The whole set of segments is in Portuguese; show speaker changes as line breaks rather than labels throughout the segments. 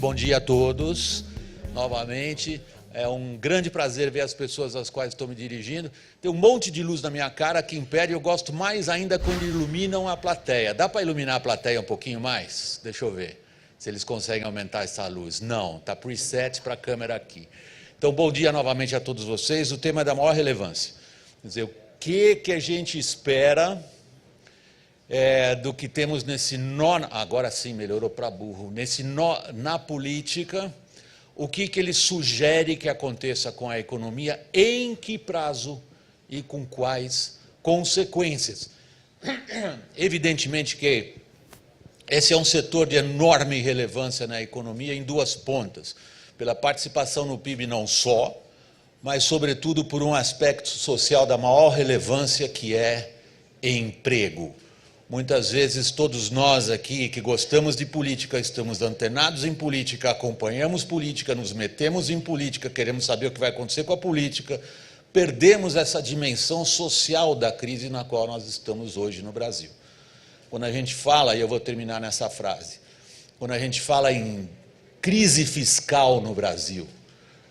bom dia a todos, novamente. É um grande prazer ver as pessoas às quais estou me dirigindo. Tem um monte de luz na minha cara que impede, eu gosto mais ainda quando iluminam a plateia. Dá para iluminar a plateia um pouquinho mais? Deixa eu ver se eles conseguem aumentar essa luz. Não, está preset para a câmera aqui. Então, bom dia novamente a todos vocês. O tema é da maior relevância. Quer dizer, o que a gente espera do que temos nesse nó, agora sim, melhorou para burro, nesse nó na política, o que ele sugere que aconteça com a economia, em que prazo e com quais consequências. Evidentemente que esse é um setor de enorme relevância na economia em duas pontas, pela participação no PIB não só, mas sobretudo por um aspecto social da maior relevância, que é emprego. Muitas vezes todos nós aqui que gostamos de política, estamos antenados em política, acompanhamos política, nos metemos em política, queremos saber o que vai acontecer com a política, perdemos essa dimensão social da crise na qual nós estamos hoje no Brasil. Quando a gente fala, e eu vou terminar nessa frase, quando a gente fala em crise fiscal no Brasil,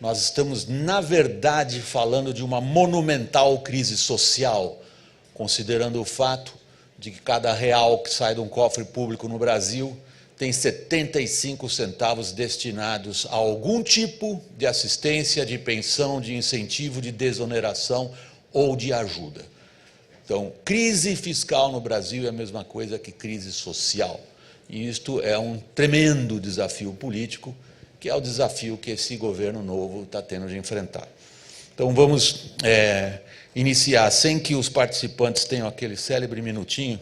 nós estamos, na verdade, falando de uma monumental crise social, considerando o fato de que cada real que sai de um cofre público no Brasil tem 75 centavos destinados a algum tipo de assistência, de pensão, de incentivo, de desoneração ou de ajuda. Então, crise fiscal no Brasil é a mesma coisa que crise social. E isto é um tremendo desafio político, que é o desafio que esse governo novo está tendo de enfrentar. Então, vamos iniciar, sem que os participantes tenham aquele célebre minutinho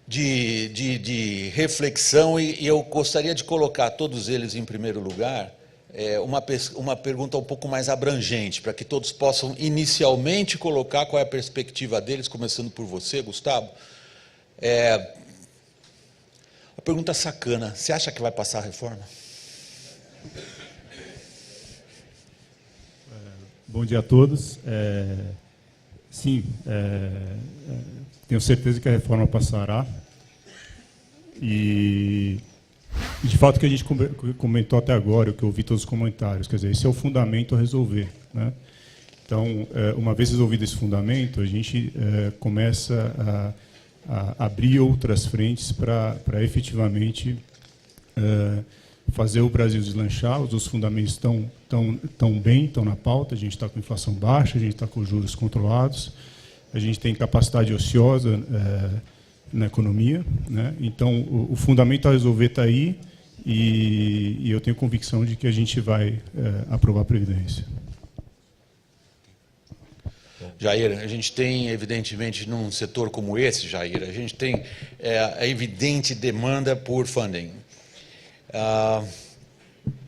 de reflexão, e eu gostaria de colocar todos eles em primeiro lugar, uma pergunta um pouco mais abrangente, para que todos possam inicialmente colocar qual é a perspectiva deles, começando por você, Gustavo. Uma pergunta sacana: você acha que vai passar a reforma?
Bom dia a todos. Sim, tenho certeza que a reforma passará. E de fato, o que a gente comentou até agora, o que eu ouvi todos os comentários, quer dizer, esse é o fundamento a resolver, né? Então, uma vez resolvido esse fundamento, a gente começa a abrir outras frentes para efetivamente fazer o Brasil deslanchar. Os fundamentos estão bem, estão na pauta. A gente está com inflação baixa, a gente está com juros controlados, a gente tem capacidade ociosa na economia, né? Então, o fundamento a resolver está aí, e eu tenho convicção de que a gente vai aprovar a Previdência.
Jair, a gente tem, evidentemente, num setor como esse, Jair, a gente tem a evidente demanda por funding.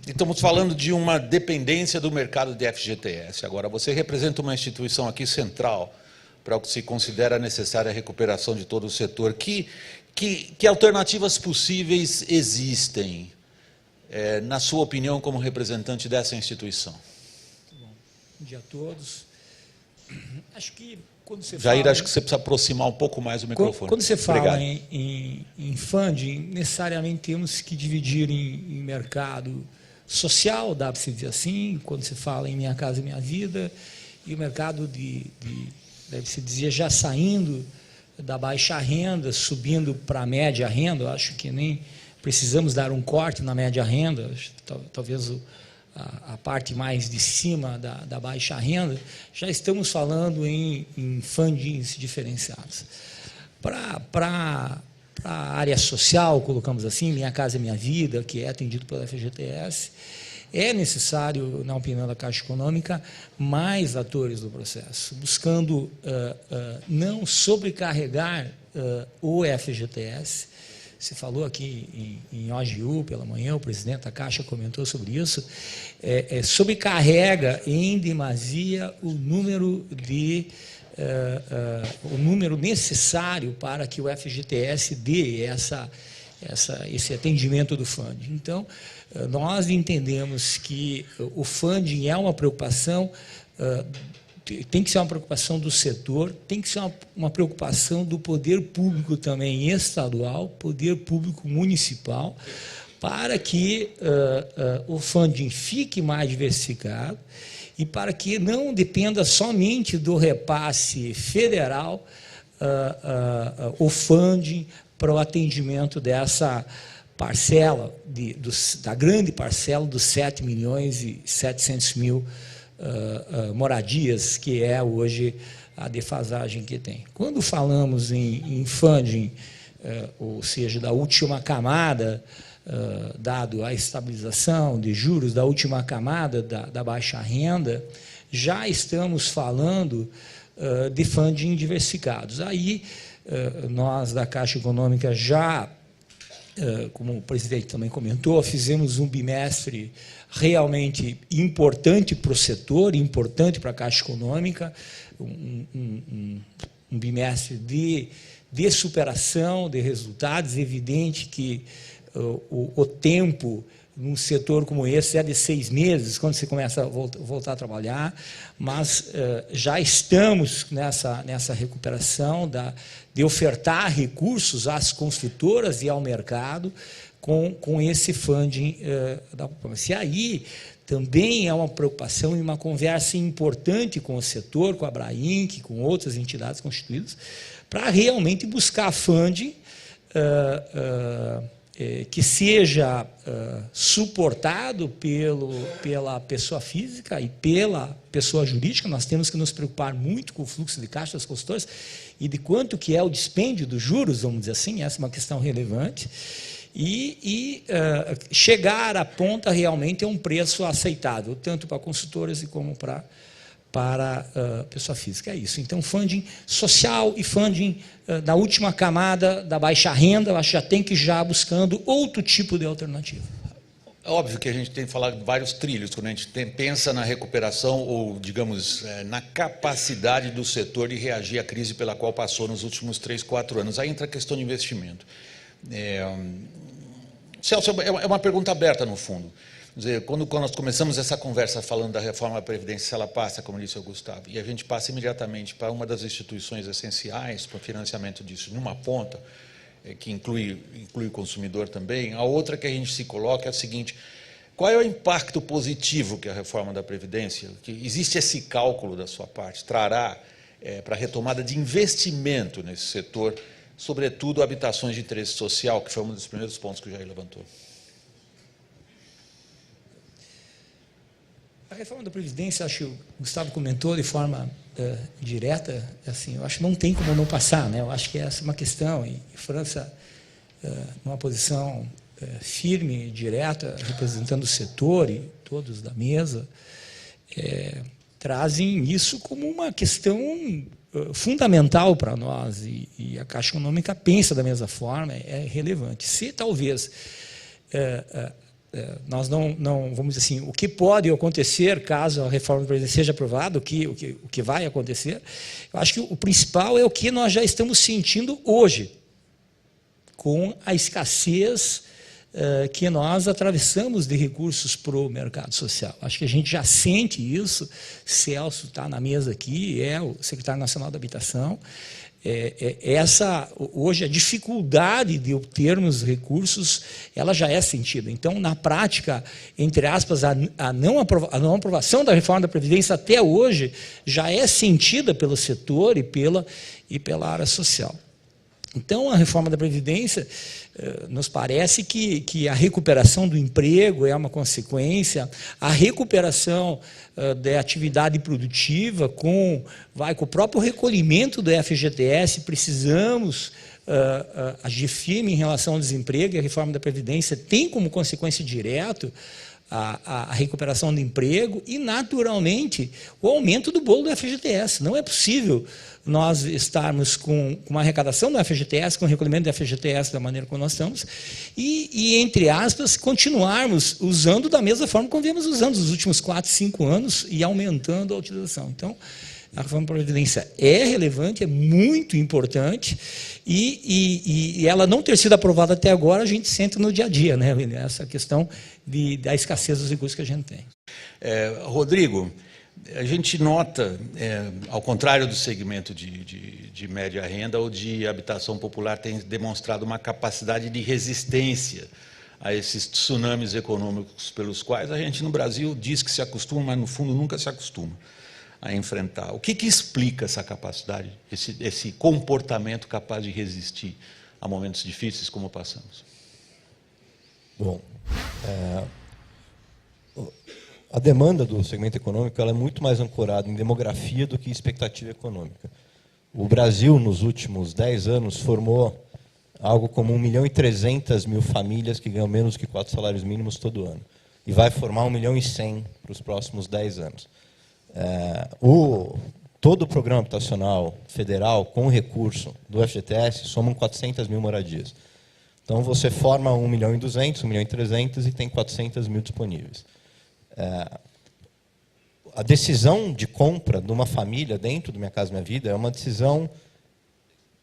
Estamos falando de uma dependência do mercado de FGTS. Agora, você representa uma instituição aqui central para o que se considera necessária a recuperação de todo o setor. Que alternativas possíveis existem, na sua opinião, como representante dessa instituição?
Bom dia a todos. Acho que quando você
Jair,
fala,
acho que você precisa aproximar um pouco mais o microfone.
Quando você fala
Obrigado.
em funding, necessariamente temos que dividir em mercado social, dá para se dizer assim, quando você fala em Minha Casa Minha Vida, e o mercado deve-se dizer, já saindo da baixa renda, subindo para a média renda. Eu acho que nem precisamos dar um corte na média renda, talvez a parte mais de cima da baixa renda. Já estamos falando em fundings diferenciados. Para a área social, colocamos assim, Minha Casa Minha Vida, que é atendido pela FGTS, é necessário, na opinião da Caixa Econômica, mais atores do processo, buscando não sobrecarregar o FGTS. Se falou aqui em OGU pela manhã, o presidente da Caixa comentou sobre isso, sobrecarrega em demasia o número necessário para que o FGTS dê esse atendimento do funding. Então, nós entendemos que o funding é uma preocupação tem que ser uma preocupação do setor, tem que ser uma preocupação do poder público também estadual, poder público municipal, para que o funding fique mais diversificado e para que não dependa somente do repasse federal o funding para o atendimento dessa parcela, da grande parcela dos 7.700.000 moradias, que é hoje a defasagem que tem. Quando falamos em funding, ou seja, da última camada, dado a estabilização de juros, da última camada da baixa renda, já estamos falando de funding diversificados. Aí, nós da Caixa Econômica já, como o presidente também comentou, fizemos um bimestre realmente importante para o setor, importante para a Caixa Econômica, um bimestre de superação de resultados. Evidente que o tempo num setor como esse é de 6 meses, quando você começa a voltar a trabalhar, mas já estamos nessa recuperação de ofertar recursos às construtoras e ao mercado com esse funding da população. E aí também é uma preocupação e uma conversa importante com o setor, com a Abrainc, com outras entidades constituídas, para realmente buscar funding que seja suportado pela pessoa física e pela pessoa jurídica. Nós temos que nos preocupar muito com o fluxo de caixa das consultoras e de quanto que é o dispêndio dos juros, vamos dizer assim, essa é uma questão relevante, e chegar à ponta realmente a um preço aceitável, tanto para consultoras e como para pessoa física. É isso. Então, funding social e funding da última camada da baixa renda, acho que já tem que ir buscando outro tipo de alternativa.
É óbvio que a gente tem falado de vários trilhos, quando a gente pensa na recuperação ou, digamos, na capacidade do setor de reagir à crise pela qual passou nos últimos 3, 4 anos. Aí entra a questão de investimento. Celso, é uma pergunta aberta, no fundo. Quer dizer, quando nós começamos essa conversa falando da reforma da Previdência, se ela passa, como disse o Gustavo, e a gente passa imediatamente para uma das instituições essenciais para o financiamento disso, numa ponta, que inclui o consumidor também, a outra que a gente se coloca é a seguinte: qual é o impacto positivo que a reforma da Previdência, que existe esse cálculo da sua parte, trará para a retomada de investimento nesse setor, sobretudo habitações de interesse social, que foi um dos primeiros pontos que o Jair levantou?
A reforma da Previdência, acho que o Gustavo comentou de forma direta, assim, eu acho que não tem como não passar, né? Eu acho que essa é uma questão, e França, numa posição firme, direta, representando o setor e todos da mesa, trazem isso como uma questão fundamental para nós, e a Caixa Econômica pensa da mesma forma, é relevante. Se talvez nós não, vamos dizer assim, o que pode acontecer caso a reforma da Previdência seja aprovada, o que vai acontecer, eu acho que o principal é o que nós já estamos sentindo hoje, com a escassez que nós atravessamos de recursos para o mercado social. Acho que a gente já sente isso. Celso está na mesa aqui, é o secretário nacional da Habitação. Hoje a dificuldade de obtermos recursos, ela já é sentida. Então, na prática, entre aspas, a não aprovação da reforma da Previdência até hoje já é sentida pelo setor e pela área social. Então, a reforma da Previdência, nos parece que a recuperação do emprego é uma consequência, a recuperação da atividade produtiva com o próprio recolhimento do FGTS, precisamos agir firme em relação ao desemprego, e a reforma da Previdência tem como consequência direta a recuperação do emprego e, naturalmente, o aumento do bolo do FGTS. Não é possível nós estarmos com uma arrecadação do FGTS, com o recolhimento do FGTS da maneira como nós estamos, e entre aspas, continuarmos usando da mesma forma como viemos usando nos últimos 4, 5 anos e aumentando a utilização. Então, a reforma da Previdência é relevante, é muito importante, e ela não ter sido aprovada até agora, a gente sente no dia a dia, né, essa questão da escassez dos recursos que a gente tem.
Rodrigo, A gente nota, ao contrário do segmento de média renda ou de habitação popular, tem demonstrado uma capacidade de resistência a esses tsunamis econômicos pelos quais a gente no Brasil diz que se acostuma, mas no fundo nunca se acostuma a enfrentar. O que explica essa capacidade, esse comportamento capaz de resistir a momentos difíceis como passamos?
Bom, a demanda do segmento econômico ela é muito mais ancorada em demografia do que em expectativa econômica. O Brasil, nos últimos 10 anos, formou algo como 1.300.000 famílias que ganham menos que 4 salários mínimos todo ano. E vai formar 1.100.000 para os próximos 10 anos. Todo o programa habitacional federal, com recurso do FGTS, somam 400.000 moradias. Então, você forma 1.200.000, 1.300.000 e tem 400.000 disponíveis. A decisão de compra de uma família dentro do Minha Casa Minha Vida é uma decisão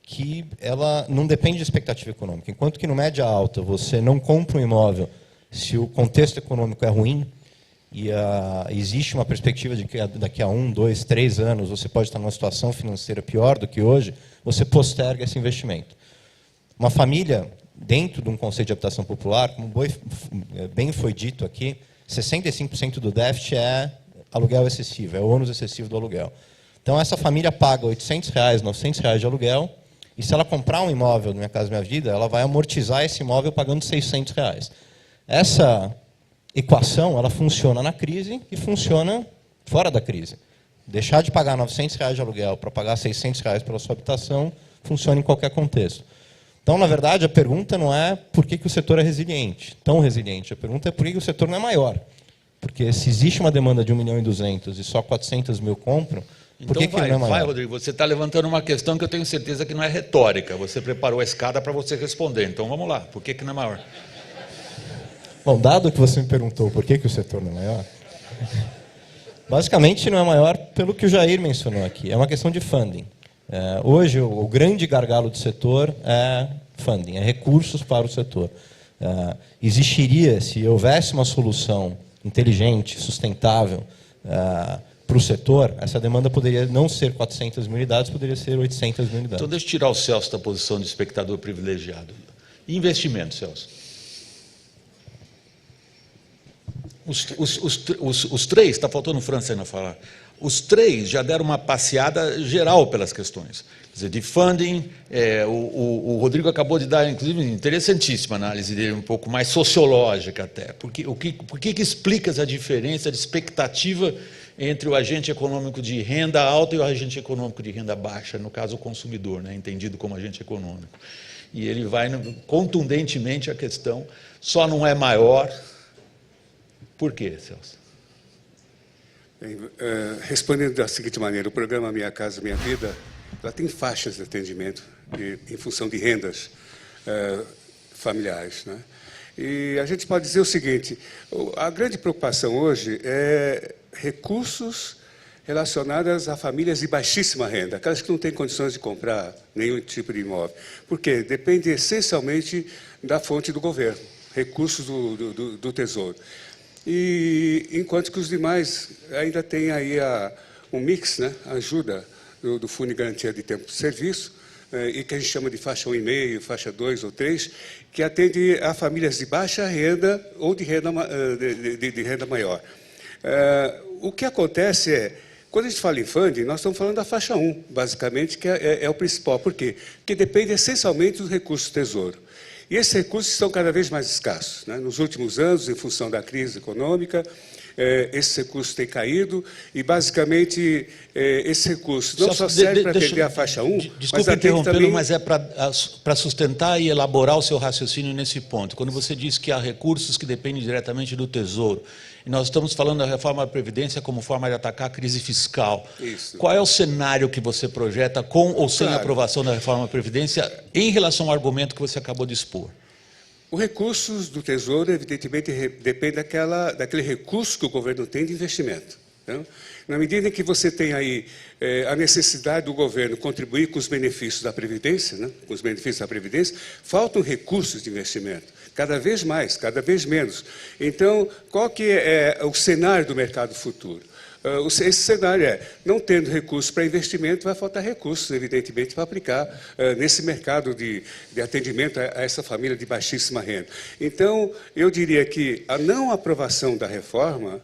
que ela não depende de expectativa econômica. Enquanto que no média alta você não compra um imóvel se o contexto econômico é ruim e existe uma perspectiva de que daqui a 1, 2, 3 anos você pode estar numa situação financeira pior do que hoje, você posterga esse investimento. Uma família, dentro de um conceito de habitação popular, como bem foi dito aqui, 65% do déficit é aluguel excessivo, é o ônus excessivo do aluguel. Então, essa família paga R$800, R$900 de aluguel, e se ela comprar um imóvel no Minha Casa Minha Vida, ela vai amortizar esse imóvel pagando R$600. Essa equação ela funciona na crise e funciona fora da crise. Deixar de pagar R$900 de aluguel para pagar R$600 pela sua habitação funciona em qualquer contexto. Então, na verdade, a pergunta não é por que o setor é resiliente, tão resiliente. A pergunta é por que o setor não é maior. Porque se existe uma demanda de 1.200.000 e só 400.000 compram, por que ele não é maior?
Vai, Rodrigo, você está levantando uma questão que eu tenho certeza que não é retórica. Você preparou a escada para você responder. Então, vamos lá. Por que não é maior?
Bom, dado que você me perguntou por que o setor não é maior, basicamente não é maior pelo que o Jair mencionou aqui. É uma questão de funding. Hoje, o grande gargalo do setor é funding, é recursos para o setor. Existiria, se houvesse uma solução inteligente, sustentável para o setor, essa demanda poderia não ser 400.000 unidades, poderia ser 800.000 unidades.
Então, deixa eu tirar o Celso da posição de espectador privilegiado. Investimento, Celso. Os três, está faltando o França ainda falar, os três já deram uma passeada geral pelas questões. Quer dizer, de funding, o Rodrigo acabou de dar, inclusive, interessantíssima análise dele, um pouco mais sociológica até. Por que explica essa diferença de expectativa entre o agente econômico de renda alta e o agente econômico de renda baixa, no caso o consumidor, né, entendido como agente econômico. E ele vai contundentemente a questão, só não é maior. Por quê, Celso?
Respondendo da seguinte maneira, o programa Minha Casa Minha Vida ela tem faixas de atendimento em função de rendas familiares, né? E a gente pode dizer o seguinte, a grande preocupação hoje é recursos relacionados a famílias de baixíssima renda, aquelas que não têm condições de comprar nenhum tipo de imóvel. Por quê? Depende essencialmente da fonte do governo, recursos do Tesouro. E enquanto que os demais ainda têm aí um mix, né, a ajuda do Fundo de Garantia de Tempo de Serviço, e que a gente chama de faixa 1,5, faixa 2 ou 3, que atende a famílias de baixa renda ou de renda maior. O que acontece é, quando a gente fala em funding, nós estamos falando da faixa 1, basicamente, que é o principal. Por quê? Porque depende essencialmente dos recursos do Tesouro. E esses recursos estão cada vez mais escassos, né? Nos últimos anos, em função da crise econômica, esses recursos têm caído e, basicamente, esses recursos não só servem para atender a faixa 1,
desculpe interrompê-lo, mas é para sustentar e elaborar o seu raciocínio nesse ponto. Quando você diz que há recursos que dependem diretamente do Tesouro, e nós estamos falando da reforma da Previdência como forma de atacar a crise fiscal.
Isso.
Qual é o cenário que você projeta com ou sem a aprovação da reforma da Previdência em relação ao argumento que você acabou de expor?
Os recursos do Tesouro, evidentemente, dependem daquele recurso que o governo tem de investimento. Então, na medida em que você tem aí a necessidade do governo contribuir com os benefícios da Previdência, né, com os benefícios da Previdência, faltam recursos de investimento. Cada vez mais, cada vez menos. Então, qual que é o cenário do mercado futuro? esse cenário não tendo recursos para investimento, vai faltar recursos, evidentemente, para aplicar nesse mercado de atendimento a essa família de baixíssima renda. Então, eu diria que a não aprovação da reforma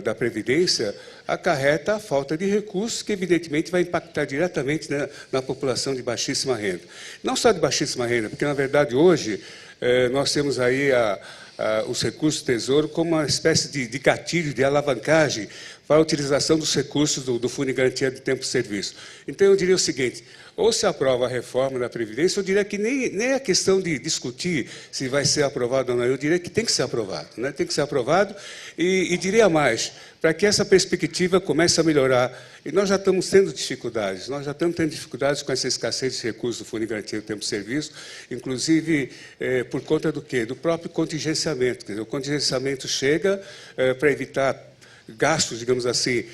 da Previdência acarreta a falta de recursos, que evidentemente vai impactar diretamente na população de baixíssima renda. Não só de baixíssima renda, porque, na verdade, hoje nós temos aí os recursos do Tesouro como uma espécie de gatilho, de alavancagem para a utilização dos recursos do Fundo de Garantia de Tempo de Serviço. Então, eu diria o seguinte: ou se aprova a reforma da Previdência, eu diria que nem é questão de discutir se vai ser aprovado ou não, eu diria que tem que ser aprovado, né? Tem que ser aprovado, e diria mais, para que essa perspectiva comece a melhorar. E nós já estamos tendo dificuldades, com essa escassez de recursos do Fundo de Garantia do Tempo de Serviço, inclusive por conta do quê? Do próprio contingenciamento. Quer dizer, o contingenciamento chega para evitar gastos, digamos assim,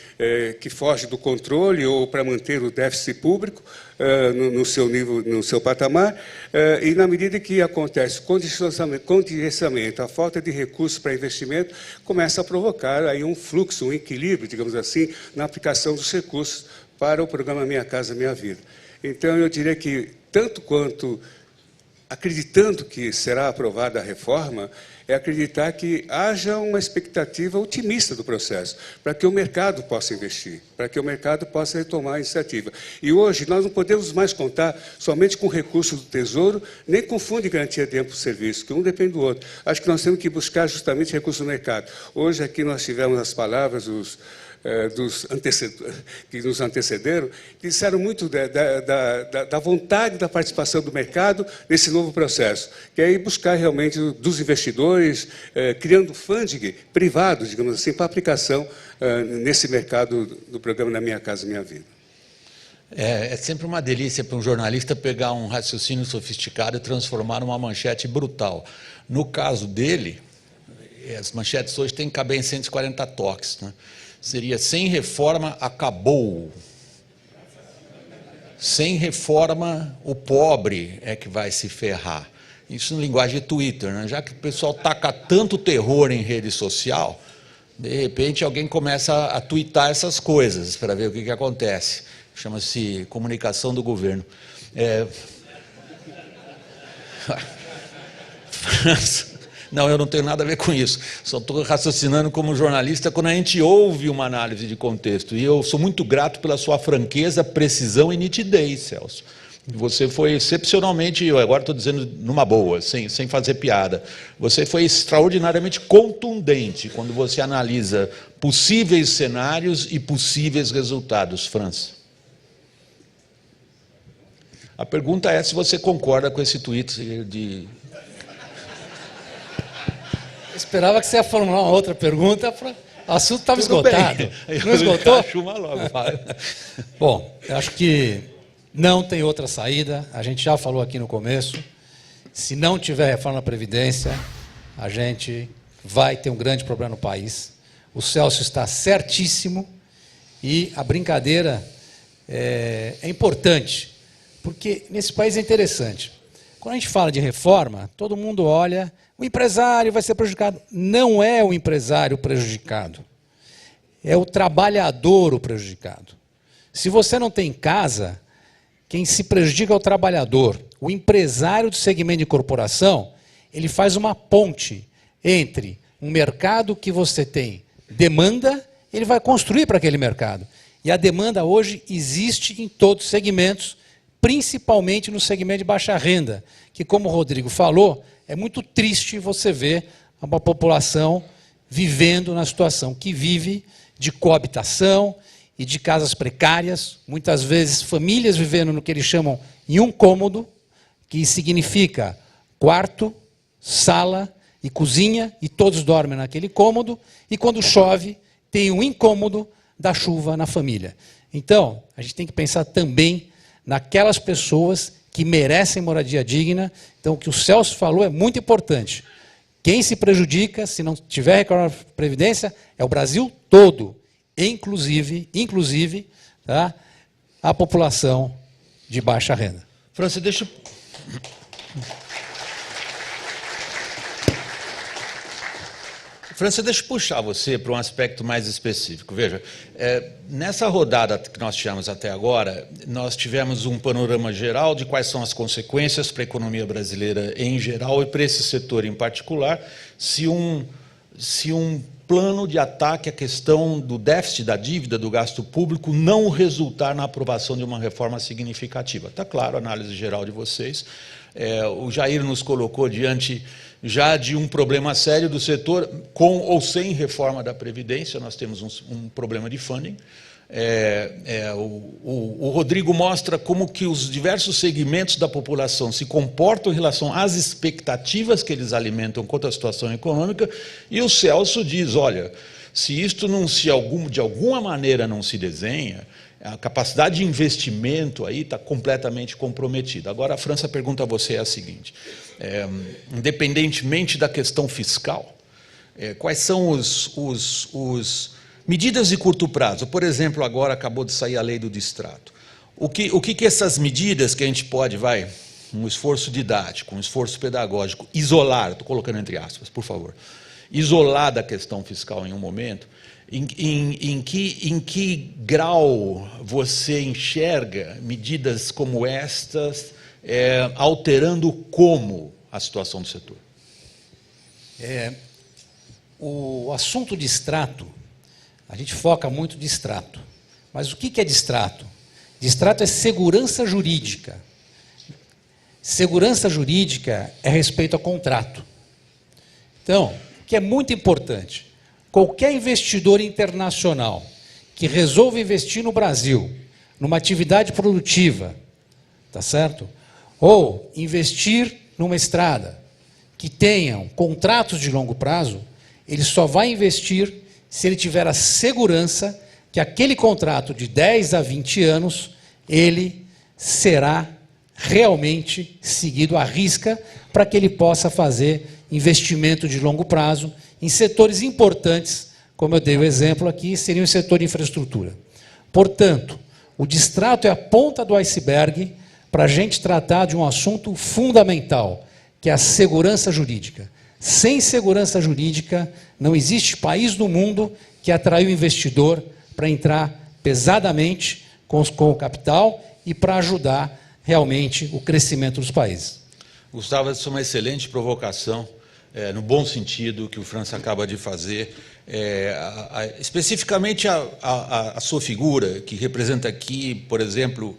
que fogem do controle ou para manter o déficit público no seu nível, no seu patamar, e na medida que acontece o contingenciamento, a falta de recursos para investimento, começa a provocar aí um fluxo, um equilíbrio, digamos assim, na aplicação dos recursos para o programa Minha Casa Minha Vida. Então, eu diria que, tanto quanto acreditando que será aprovada a reforma, é acreditar que haja uma expectativa otimista do processo, para que o mercado possa investir, para que o mercado possa retomar a iniciativa. E hoje nós não podemos mais contar somente com recursos do Tesouro, nem com o Fundo de Garantia de Tempo de Serviço, que um depende do outro. Acho que nós temos que buscar justamente recursos do mercado. Hoje aqui nós tivemos as palavras que nos antecederam, que disseram muito da vontade da participação do mercado nesse novo processo, que é ir buscar realmente dos investidores, criando funding privado, digamos assim, para aplicação nesse mercado do programa Minha Casa Minha Vida.
É sempre uma delícia para um jornalista pegar um raciocínio sofisticado e transformar numa manchete brutal. No caso dele, as manchetes hoje têm que caber em 140 toques, né? Seria: sem reforma, acabou. Sem reforma, o pobre é que vai se ferrar. Isso na linguagem de Twitter, né? Já que o pessoal taca tanto terror em rede social, de repente alguém começa a twittar essas coisas para ver o que acontece. Chama-se comunicação do governo. Não, eu não tenho nada a ver com isso. Só estou raciocinando como jornalista quando a gente ouve uma análise de contexto. E eu sou muito grato pela sua franqueza, precisão e nitidez, Celso. Você foi excepcionalmente, eu agora estou dizendo numa boa, sem fazer piada, você foi extraordinariamente contundente quando você analisa possíveis cenários e possíveis resultados, França. A pergunta é se você concorda com esse tweet de...
Eu esperava que você ia formular uma outra pergunta. O assunto estava esgotado. Não esgotou? Bom, eu acho que não tem outra saída. A gente já falou aqui no começo. Se não tiver reforma da Previdência, a gente vai ter um grande problema no país. O Celso está certíssimo e a brincadeira é importante, porque nesse país é interessante. Quando a gente fala de reforma, todo mundo olha, o empresário vai ser prejudicado. Não é o empresário prejudicado, é o trabalhador o prejudicado. Se você não tem casa, quem se prejudica é o trabalhador. O empresário do segmento de corporação, ele faz uma ponte entre um mercado que você tem demanda, ele vai construir para aquele mercado. E a demanda hoje existe em todos os segmentos, principalmente no segmento de baixa renda, que, como o Rodrigo falou, é muito triste você ver uma população vivendo na situação que vive de coabitação e de casas precárias, muitas vezes famílias vivendo no que eles chamam em um cômodo, que significa quarto, sala e cozinha, e todos dormem naquele cômodo, e quando chove, tem um incômodo da chuva na família. Então, a gente tem que pensar também naquelas pessoas que merecem moradia digna. Então, o que o Celso falou é muito importante. Quem se prejudica, se não tiver reforma da Previdência, é o Brasil todo, inclusive tá, a população de baixa renda.
França, deixa... França, deixa eu puxar você para um aspecto mais específico. Veja, nessa rodada que nós tivemos até agora, nós tivemos um panorama geral de quais são as consequências para a economia brasileira em geral e para esse setor em particular, se um plano de ataque à questão do déficit, da dívida, do gasto público, não resultar na aprovação de uma reforma significativa. Está claro a análise geral de vocês. O Jair nos colocou diante já de um problema sério do setor, com ou sem reforma da Previdência. Nós temos um problema de funding. O Rodrigo mostra como que os diversos segmentos da população se comportam em relação às expectativas que eles alimentam quanto à situação econômica, e o Celso diz, olha, se isto de alguma maneira não se desenha, a capacidade de investimento aí está completamente comprometida. Agora, a França pergunta a você a seguinte, independentemente da questão fiscal, quais são os medidas de curto prazo? Por exemplo, agora acabou de sair a lei do distrato. O que essas medidas que a gente pode, um esforço didático, um esforço pedagógico, isolar, estou colocando entre aspas, por favor, isolar da questão fiscal em um momento, em que grau você enxerga medidas como estas alterando como a situação do setor?
O assunto de extrato, a gente foca muito de extrato. Mas o que é distrato? Distrato é segurança jurídica. Segurança jurídica é respeito a contrato. Então, o que é muito importante, qualquer investidor internacional que resolva investir no Brasil, numa atividade produtiva, tá certo? Ou investir numa estrada que tenham contratos de longo prazo, ele só vai investir se ele tiver a segurança que aquele contrato de 10 a 20 anos, ele será realmente seguido à risca para que ele possa fazer investimento de longo prazo em setores importantes, como eu dei o exemplo aqui, seria o setor de infraestrutura. Portanto, o distrato é a ponta do iceberg para a gente tratar de um assunto fundamental, que é a segurança jurídica. Sem segurança jurídica, não existe país no mundo que atraiu investidor para entrar pesadamente com o capital e para ajudar realmente o crescimento dos países.
Gustavo, essa é uma excelente provocação, no bom sentido que o França acaba de fazer. Especificamente a sua figura, que representa aqui, por exemplo,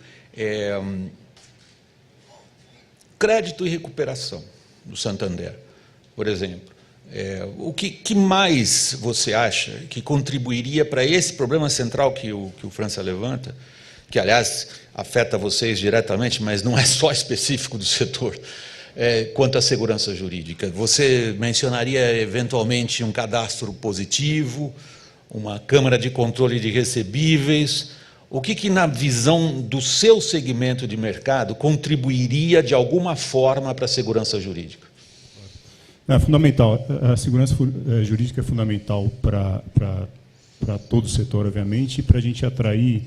crédito e recuperação do Santander, por exemplo. O que mais você acha que contribuiria para esse problema central que o França levanta, que, aliás, afeta vocês diretamente, mas não é só específico do setor, quanto à segurança jurídica? Você mencionaria, eventualmente, um cadastro positivo, uma Câmara de Controle de Recebíveis? O que na visão do seu segmento de mercado, contribuiria, de alguma forma, para a segurança jurídica?
É fundamental. A segurança jurídica é fundamental para todo o setor, obviamente, e para a gente atrair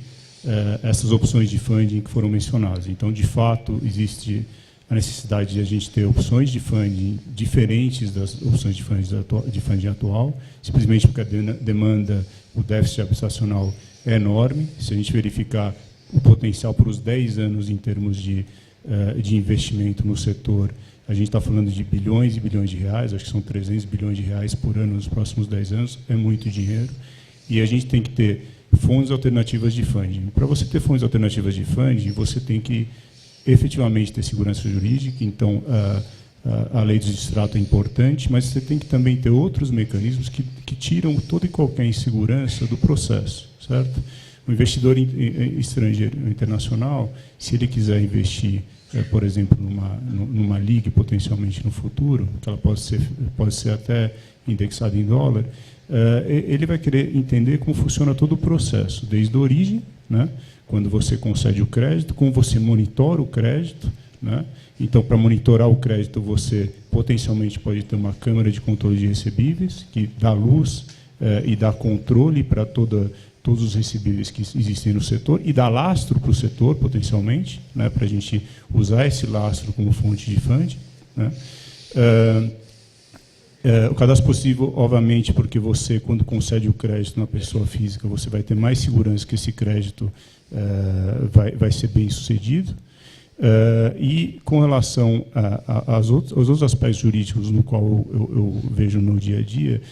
essas opções de funding que foram mencionadas. Então, de fato, existe a necessidade de a gente ter opções de funding diferentes das opções de funding atual, simplesmente porque a demanda, o déficit habitacional é enorme. Se a gente verificar o potencial para os 10 anos em termos de investimento no setor, a gente está falando de bilhões e bilhões de reais, acho que são 300 bilhões de reais por ano nos próximos 10 anos, é muito dinheiro, e a gente tem que ter fontes alternativas de funding. Para você ter fontes alternativas de funding, você tem que efetivamente ter segurança jurídica, então a lei do distrato é importante, mas você tem que também ter outros mecanismos que tiram toda e qualquer insegurança do processo, certo? O investidor estrangeiro, internacional, se ele quiser investir, por exemplo, numa liga potencialmente no futuro, que ela pode ser até indexada em dólar, ele vai querer entender como funciona todo o processo, desde a origem, né, quando você concede o crédito, como você monitora o crédito, né? Então, para monitorar o crédito, você potencialmente pode ter uma câmara de controle de recebíveis, que dá luz e dá controle para todos os recebíveis que existem no setor, e dá lastro para o setor, potencialmente, né, para a gente usar esse lastro como fonte de funding, né? O cadastro possível, obviamente, porque você, quando concede o crédito na pessoa física, você vai ter mais segurança que esse crédito vai ser bem sucedido. E com relação aos outros aspectos jurídicos no qual eu vejo no dia a dia,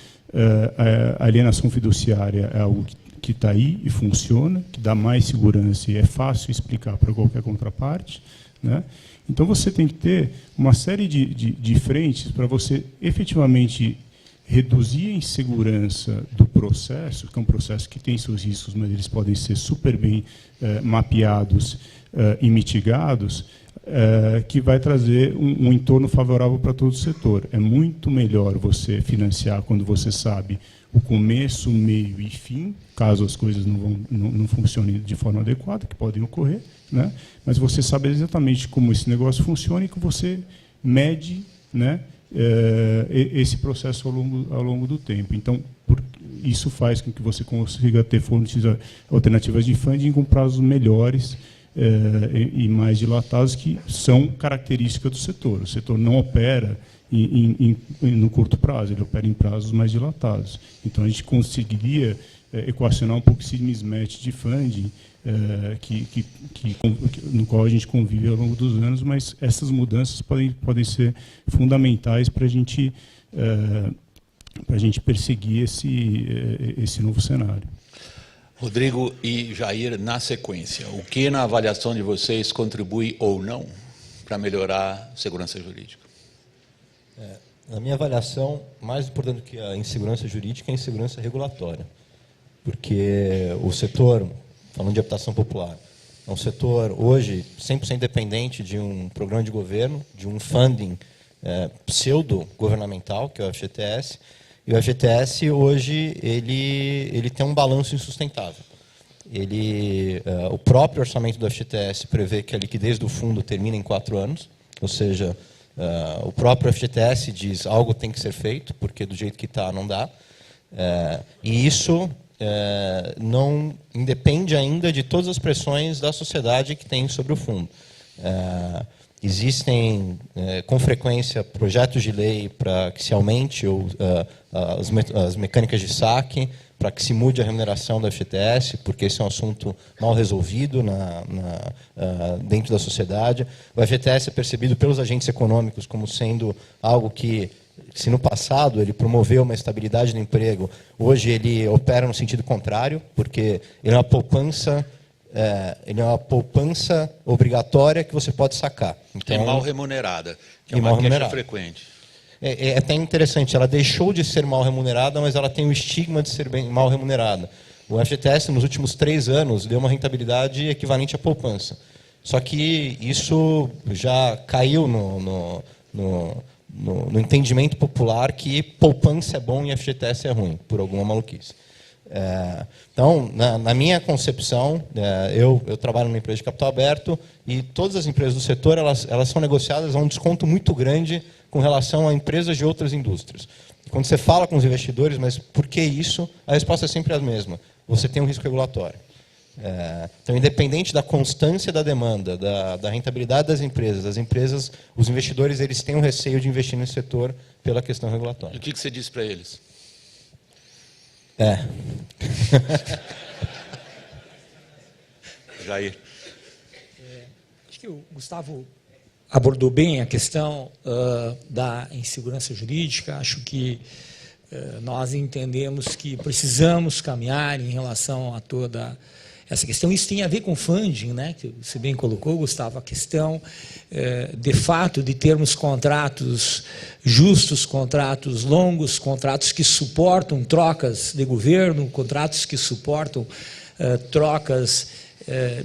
a alienação fiduciária é algo que está aí e funciona, que dá mais segurança e é fácil explicar para qualquer contraparte, né? Então, você tem que ter uma série de frentes para você efetivamente reduzir a insegurança do processo, que é um processo que tem seus riscos, mas eles podem ser super bem mapeados e mitigados, que vai trazer um entorno favorável para todo o setor. É muito melhor você financiar quando você sabe o começo, meio e fim, caso as coisas não funcionem de forma adequada, que podem ocorrer, né? Mas você sabe exatamente como esse negócio funciona e que você mede, né, esse processo ao longo do tempo. Então, isso faz com que você consiga ter fontes alternativas de funding com prazos melhores e mais dilatados, que são características do setor. O setor não opera no curto prazo, ele opera em prazos mais dilatados. Então, a gente conseguiria equacionar um pouco esse mismatch de funding no qual a gente convive ao longo dos anos, mas essas mudanças podem ser fundamentais para a gente perseguir esse novo cenário.
Rodrigo e Jair, na sequência, o que na avaliação de vocês contribui ou não para melhorar a segurança jurídica?
Na minha avaliação, mais importante do que a insegurança jurídica é a insegurança regulatória. Porque o setor, falando de habitação popular, é um setor hoje 100% dependente de um programa de governo, de um funding pseudo-governamental, que é o FGTS. E o FGTS, hoje, ele tem um balanço insustentável. O próprio orçamento do FGTS prevê que a liquidez do fundo termina em 4 anos, ou seja, o próprio FGTS diz algo tem que ser feito, porque do jeito que está não dá. E isso não independe ainda de todas as pressões da sociedade que tem sobre o fundo. Existem, com frequência, projetos de lei para que se aumente as mecânicas de saque, para que se mude a remuneração da FGTS, porque esse é um assunto mal resolvido dentro da sociedade. O FGTS é percebido pelos agentes econômicos como sendo algo que, se no passado ele promoveu uma estabilidade no emprego, hoje ele opera no sentido contrário, porque ele é uma poupança obrigatória que você pode sacar. Então,
e mal remunerada, que é uma queixa frequente.
É até interessante, ela deixou de ser mal remunerada, mas ela tem o estigma de ser mal remunerada. O FGTS, nos últimos 3 anos, deu uma rentabilidade equivalente à poupança. Só que isso já caiu no entendimento popular que poupança é bom e FGTS é ruim, por alguma maluquice. Então, na minha concepção, eu trabalho numa empresa de capital aberto e todas as empresas do setor elas são negociadas a um desconto muito grande com relação a empresas de outras indústrias. Quando você fala com os investidores, mas por que isso? A resposta é sempre a mesma. Você tem um risco regulatório. Então, independente da constância da demanda, da rentabilidade das empresas, os investidores eles têm um receio de investir nesse setor pela questão regulatória.
E o que você diz para eles? Jair.
Acho que o Gustavo abordou bem a questão da insegurança jurídica. Acho que nós entendemos que precisamos caminhar em relação a toda essa questão. Isso tem a ver com funding, né, que você bem colocou, Gustavo, a questão, de fato, de termos contratos justos, contratos longos, contratos que suportam trocas de governo, contratos que suportam trocas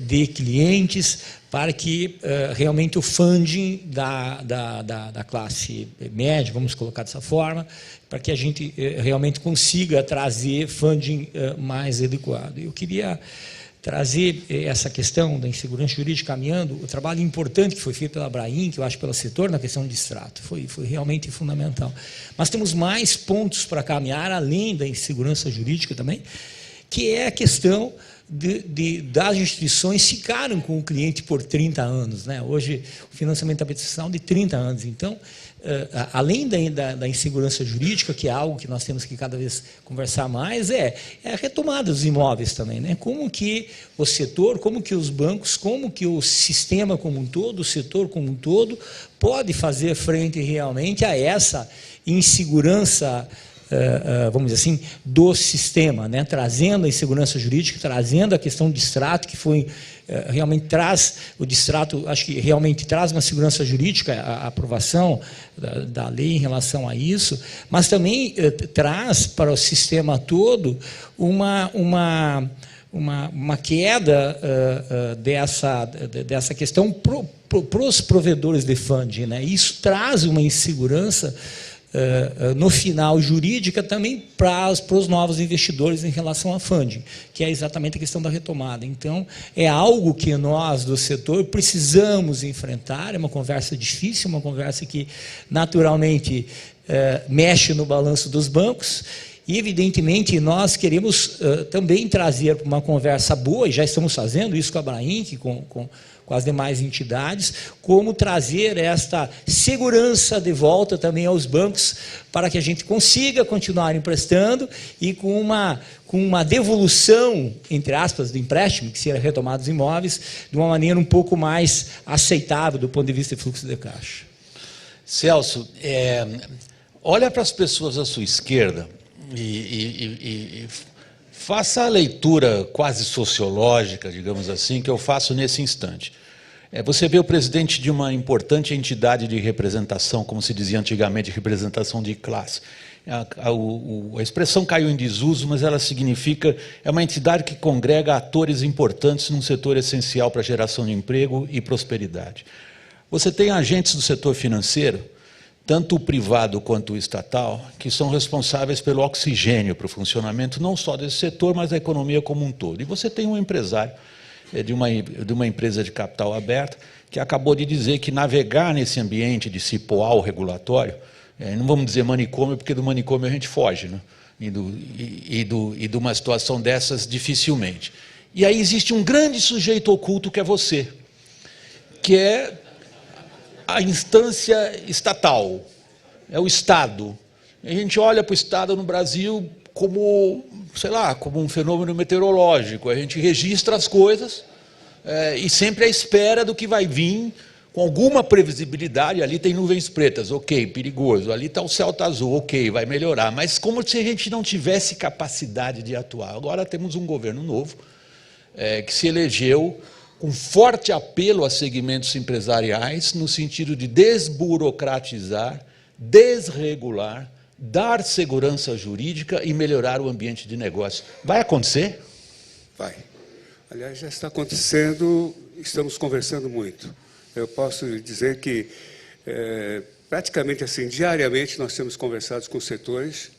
de clientes, para que realmente o funding da classe média, vamos colocar dessa forma, para que a gente realmente consiga trazer funding mais adequado. Eu queria trazer essa questão da insegurança jurídica caminhando, o trabalho importante que foi feito pela Abraim, que eu acho pelo setor, na questão de extrato, foi realmente fundamental. Mas temos mais pontos para caminhar, além da insegurança jurídica também, que é a questão das instituições ficaram com o cliente por 30 anos. Né? Hoje, o financiamento habitacional de 30 anos. Então, além da insegurança jurídica, que é algo que nós temos que cada vez conversar mais, é a retomada dos imóveis também. Né? Como que o setor, como que os bancos, como que o sistema como um todo, o setor como um todo, pode fazer frente realmente a essa insegurança, vamos dizer assim, do sistema, né? Trazendo a insegurança jurídica, trazendo a questão do distrato, que foi realmente traz o distrato, acho que realmente traz uma segurança jurídica, a aprovação da lei em relação a isso, mas também traz para o sistema todo uma queda dessa questão para os provedores de funding, né? Isso traz uma insegurança no final jurídica também para os novos investidores em relação a funding, que é exatamente a questão da retomada. Então, é algo que nós do setor precisamos enfrentar, é uma conversa difícil, uma conversa que naturalmente mexe no balanço dos bancos, e evidentemente nós queremos também trazer para uma conversa boa, e já estamos fazendo isso com a Abrainc, com as demais entidades, como trazer esta segurança de volta também aos bancos, para que a gente consiga continuar emprestando e com uma devolução, entre aspas, do empréstimo, que seria retomado dos imóveis, de uma maneira um pouco mais aceitável do ponto de vista de fluxo de caixa.
Celso, olha para as pessoas à sua esquerda e faça a leitura quase sociológica, digamos assim, que eu faço nesse instante. Você vê o presidente de uma importante entidade de representação, como se dizia antigamente, representação de classe. A expressão caiu em desuso, mas ela significa, é uma entidade que congrega atores importantes num setor essencial para a geração de emprego e prosperidade. Você tem agentes do setor financeiro, tanto o privado quanto o estatal, que são responsáveis pelo oxigênio para o funcionamento não só desse setor, mas da economia como um todo. E você tem um empresário de uma empresa de capital aberto que acabou de dizer que navegar nesse ambiente de cipoal regulatório, não vamos dizer manicômio, porque do manicômio a gente foge, né? E de uma situação dessas dificilmente. E aí existe um grande sujeito oculto que é você, que é a instância estatal, é o Estado. A gente olha para o Estado no Brasil como, sei lá, como um fenômeno meteorológico. A gente registra as coisas e sempre à espera do que vai vir, com alguma previsibilidade. Ali tem nuvens pretas, ok, perigoso. Ali está o céu tá azul, ok, vai melhorar. Mas como se a gente não tivesse capacidade de atuar. Agora temos um governo novo que se elegeu com forte apelo a segmentos empresariais, no sentido de desburocratizar, desregular, dar segurança jurídica e melhorar o ambiente de negócio. Vai acontecer?
Vai. Aliás, já está acontecendo, estamos conversando muito. Eu posso dizer que, praticamente assim, diariamente, nós temos conversado com os setores,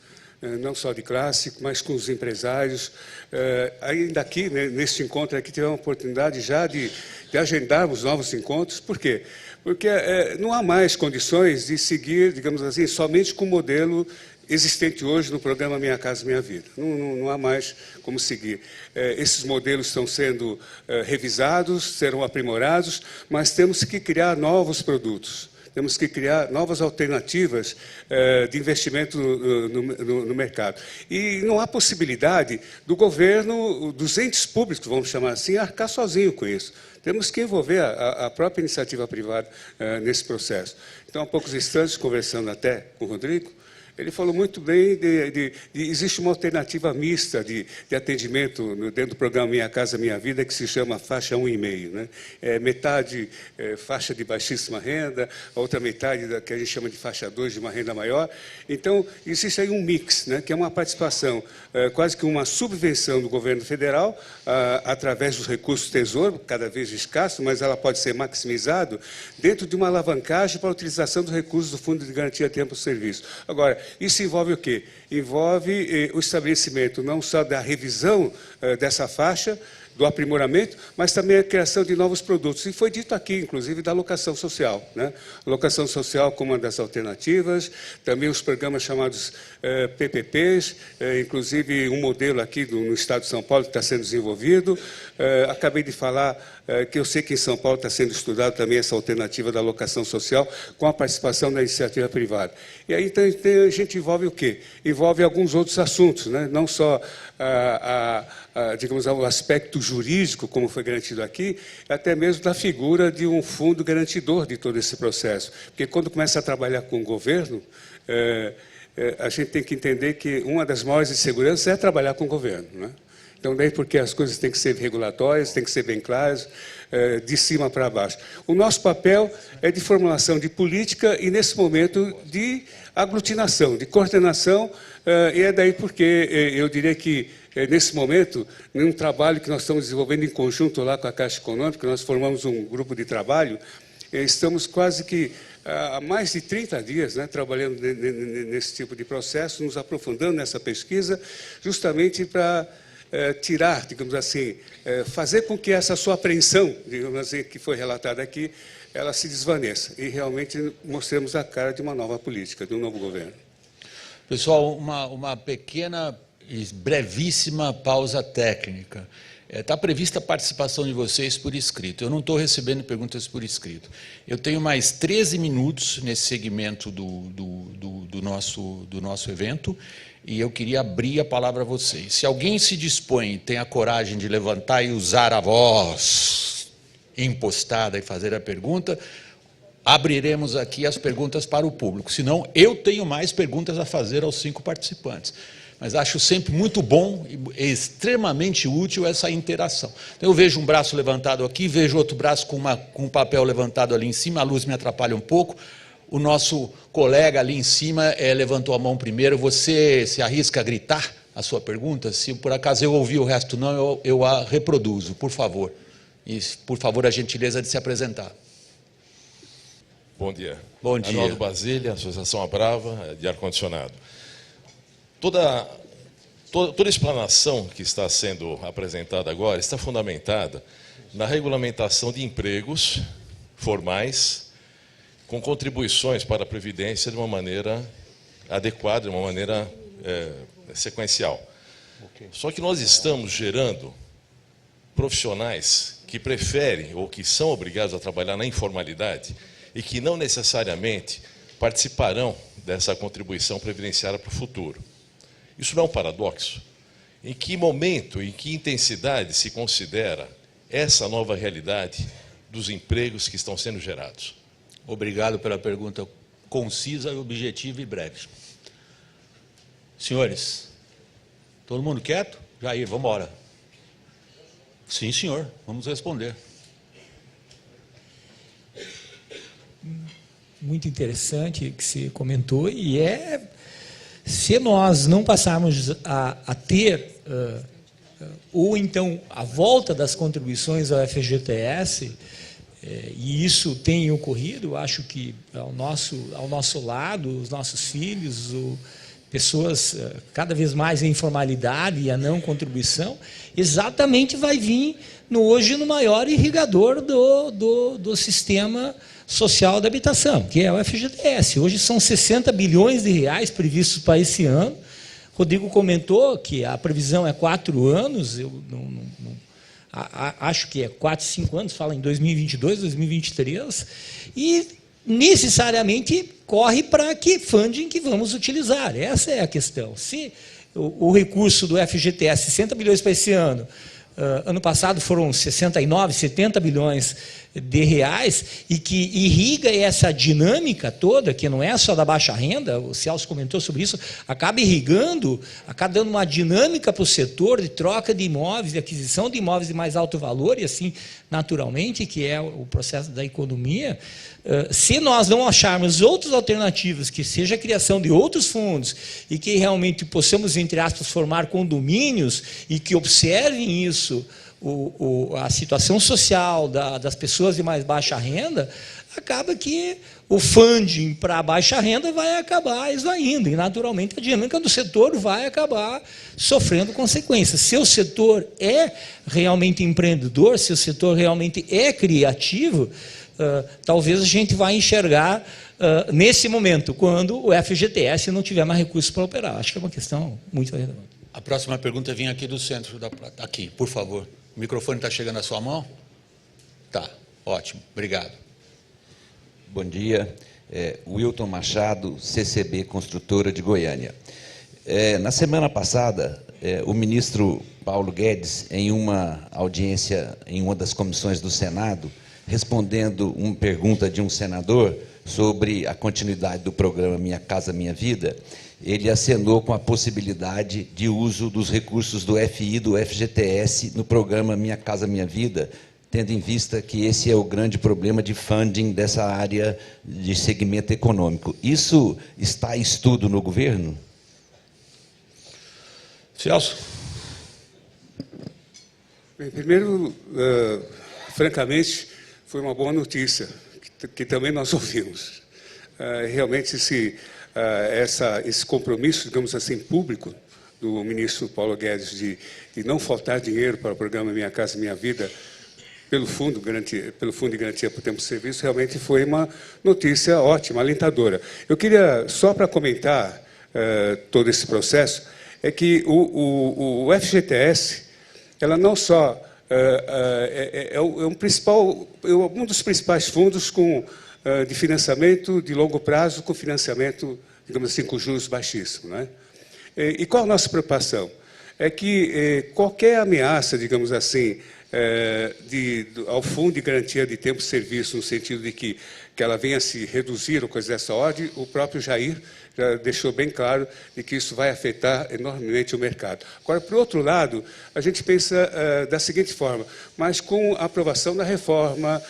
não só de classe, mas com os empresários. Ainda aqui, né, neste encontro aqui, tivemos a oportunidade já de agendarmos novos encontros. Por quê? Porque não há mais condições de seguir, digamos assim, somente com o modelo existente hoje no programa Minha Casa Minha Vida. Não há mais como seguir. Esses modelos estão sendo revisados, serão aprimorados, mas temos que criar novos produtos. Temos que criar novas alternativas de investimento no mercado. E não há possibilidade do governo, dos entes públicos, vamos chamar assim, arcar sozinho com isso. Temos que envolver a própria iniciativa privada nesse processo. Então, há poucos instantes, conversando até com o Rodrigo, ele falou muito bem existe uma alternativa mista de atendimento dentro do programa Minha Casa Minha Vida, que se chama faixa 1,5. Né? Metade faixa de baixíssima renda, a outra metade que a gente chama de faixa 2, de uma renda maior. Então, existe aí um mix, né, que é uma participação, quase que uma subvenção do governo federal, através dos recursos do Tesouro, cada vez escasso, mas ela pode ser maximizada dentro de uma alavancagem para a utilização dos recursos do Fundo de Garantia de Tempo de Serviço. Agora, isso envolve o quê? Envolve o estabelecimento não só da revisão dessa faixa, do aprimoramento, mas também a criação de novos produtos. E foi dito aqui, inclusive, da locação social, né? Locação social como uma das alternativas, também os programas chamados PPPs, inclusive um modelo aqui no estado de São Paulo que está sendo desenvolvido. Acabei de falar que eu sei que em São Paulo está sendo estudado também essa alternativa da locação social com a participação da iniciativa privada. E aí então, a gente envolve o quê? Envolve alguns outros assuntos, né? Não só digamos, o aspecto jurídico, como foi garantido aqui, até mesmo da figura de um fundo garantidor de todo esse processo. Porque quando começa a trabalhar com o governo, a gente tem que entender que uma das maiores inseguranças é trabalhar com o governo, né? Então, daí porque as coisas têm que ser regulatórias, têm que ser bem claras, de cima para baixo. O nosso papel é de formulação de política e, nesse momento, de aglutinação, de coordenação, e é daí porque eu diria que, nesse momento, num trabalho que nós estamos desenvolvendo em conjunto lá com a Caixa Econômica, nós formamos um grupo de trabalho, estamos quase que há mais de 30 dias, né, trabalhando nesse tipo de processo, nos aprofundando nessa pesquisa, justamente para tirar, digamos assim, fazer com que essa sua apreensão, digamos assim, que foi relatada aqui, ela se desvaneça e realmente mostremos a cara de uma nova política, de um novo governo.
Pessoal, uma pequena e brevíssima pausa técnica. Está prevista a participação de vocês por escrito. Eu não estou recebendo perguntas por escrito. Eu tenho mais 13 minutos nesse segmento do nosso evento e eu queria abrir a palavra a vocês. Se alguém se dispõe, tem a coragem de levantar e usar a voz impostada e fazer a pergunta, abriremos aqui as perguntas para o público. Senão, eu tenho mais perguntas a fazer aos 5 participantes. Mas acho sempre muito bom e extremamente útil essa interação. Então, eu vejo um braço levantado aqui, vejo outro braço com um papel levantado ali em cima, a luz me atrapalha um pouco. O nosso colega ali em cima levantou a mão primeiro. Você se arrisca a gritar a sua pergunta? Se por acaso eu ouvi o resto não, eu a reproduzo, por favor. E, por favor, a gentileza de se apresentar.
Bom dia.
Bom dia.
Arnaldo Basília, Associação Abrava, de ar-condicionado. Toda a explanação que está sendo apresentada agora está fundamentada na regulamentação de empregos formais com contribuições para a Previdência de uma maneira adequada, de uma maneira sequencial. Okay. Só que nós estamos gerando profissionais que preferem ou que são obrigados a trabalhar na informalidade e que não necessariamente participarão dessa contribuição previdenciária para o futuro. Isso não é um paradoxo? Em que momento, em que intensidade se considera essa nova realidade dos empregos que estão sendo gerados?
Obrigado pela pergunta concisa, objetiva e breve. Senhores, todo mundo quieto? Jair, vamos embora. Sim, senhor, vamos responder.
Muito interessante que você comentou, e se nós não passarmos a ter, ou então a volta das contribuições ao FGTS, e isso tem ocorrido, acho que ao nosso lado, os nossos filhos, pessoas cada vez mais em informalidade e a não contribuição, exatamente vai vir hoje no maior irrigador do sistema social da habitação, que é o FGTS. Hoje são 60 bilhões de reais previstos para esse ano. Rodrigo comentou que a previsão é 4 anos, eu acho que é 4, 5 anos, fala em 2022, 2023, e necessariamente corre para que funding que vamos utilizar. Essa é a questão. Se o recurso do FGTS, 60 bilhões para esse ano, ano passado foram 69, 70 bilhões de reais, e que irriga essa dinâmica toda, que não é só da baixa renda, o Celso comentou sobre isso, acaba irrigando, acaba dando uma dinâmica para o setor de troca de imóveis, de aquisição de imóveis de mais alto valor, e assim, naturalmente, que é o processo da economia. Se nós não acharmos outras alternativas, que seja a criação de outros fundos, e que realmente possamos, entre aspas, formar condomínios, e que observem isso a situação social das pessoas de mais baixa renda, acaba que o funding para a baixa renda vai acabar esvaindo, e, naturalmente, a dinâmica do setor vai acabar sofrendo consequências. Se o setor é realmente empreendedor, se o setor realmente é criativo, talvez a gente vai enxergar nesse momento, quando o FGTS não tiver mais recursos para operar. Acho que é uma questão muito relevante.
A próxima pergunta vem aqui do centro da Plata. Aqui, por favor. O microfone está chegando à sua mão? Tá, ótimo, obrigado.
Bom dia, Wilton Machado, CCB Construtora de Goiânia. Na semana passada, o ministro Paulo Guedes, em uma audiência em uma das comissões do Senado, respondendo uma pergunta de um senador sobre a continuidade do programa Minha Casa Minha Vida, ele acenou com a possibilidade de uso dos recursos do FI e do FGTS no programa Minha Casa Minha Vida, tendo em vista que esse é o grande problema de funding dessa área de segmento econômico. Isso está em estudo no governo?
Celso?
Bem, primeiro, francamente, foi uma boa notícia, que também nós ouvimos. Realmente, esse compromisso, digamos assim, público, do ministro Paulo Guedes de não faltar dinheiro para o programa Minha Casa Minha Vida, pelo Fundo de Garantia por Tempo de Serviço, realmente foi uma notícia ótima, alentadora. Eu queria, só para comentar todo esse processo, é que o FGTS, ela não só é um dos principais fundos de financiamento de longo prazo, com financiamento, digamos assim, com juros baixíssimos, né? E qual a nossa preocupação? É que qualquer ameaça, digamos assim, ao Fundo de Garantia de Tempo de Serviço, no sentido de que ela venha a se reduzir ou coisa dessa ordem, o próprio Jair já deixou bem claro de que isso vai afetar enormemente o mercado. Agora, por outro lado, a gente pensa da seguinte forma, mas com a aprovação da reforma,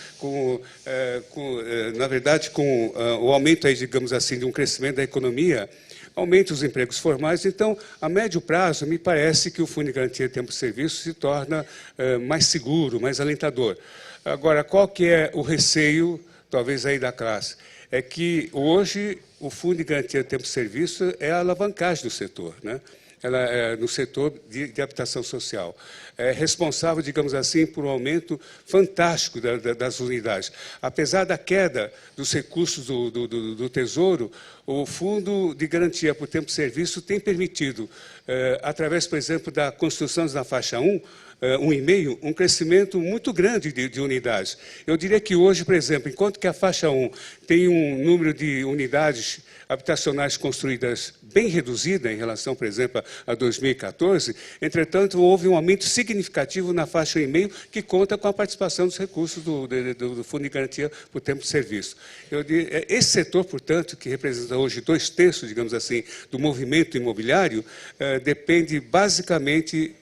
na verdade, com o aumento, aí, digamos assim, de um crescimento da economia, aumenta os empregos formais. Então, a médio prazo, me parece que o Fundo de Garantia de Tempo de Serviço se torna mais seguro, mais alentador. Agora, qual que é o receio, talvez, aí da classe? É que, hoje, o Fundo de Garantia de Tempo de Serviço é a alavancagem do setor, né? Ela é no setor de habitação social. É responsável, digamos assim, por um aumento fantástico das unidades. Apesar da queda dos recursos do Tesouro, o Fundo de Garantia por Tempo de Serviço tem permitido, através, por exemplo, da construção na faixa 1,5, um crescimento muito grande de unidades. Eu diria que hoje, por exemplo, enquanto que a faixa 1 tem um número de unidades habitacionais construídas bem reduzida em relação, por exemplo, a 2014, entretanto, houve um aumento significativo na faixa 1,5, que conta com a participação dos recursos do Fundo de Garantia por Tempo de Serviço. Esse setor, portanto, que representa hoje 2/3, digamos assim, do movimento imobiliário, depende basicamente